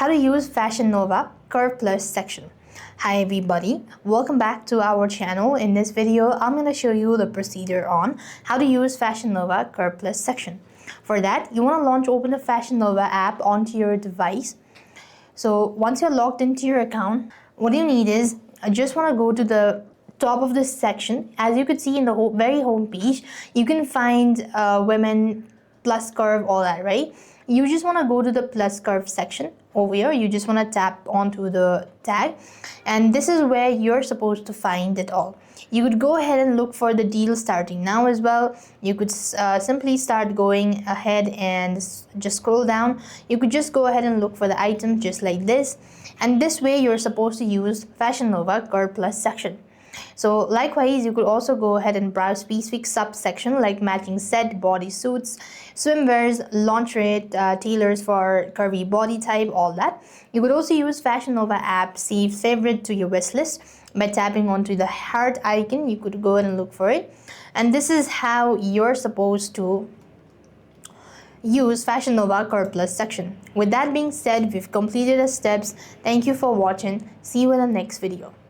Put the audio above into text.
how to use Fashion Nova Curve Plus section. Hi everybody, welcome back to our channel. In this video, I'm going to show you the procedure on how to use Fashion Nova Curve Plus section. For that, you want to open the Fashion Nova app onto your device. So once you're logged into your account, what you need is, I just want to go to the top of this section. As you could see in the very home page, you can find women, plus curve, all that, right? You just want to go to the plus curve section over here. You just want to tap onto the tag, and this is where you're supposed to find it all. You could go ahead and look for the deal starting now as well. You could simply start going ahead and just scroll down. You could just go ahead and look for the items just like this, and this way you're supposed to use Fashion Nova Curve Plus section. So likewise, you could also go ahead and browse specific subsection like matching set, bodysuits, swimwears, lingerie, tailors for curvy body type, all that. You could also use Fashion Nova app, save favorite to your wish list by tapping onto the heart icon. You could go ahead and look for it, and this is how you're supposed to use Fashion Nova Curve Plus section. With that being said, we've completed the steps. Thank you for watching. See you in the next video.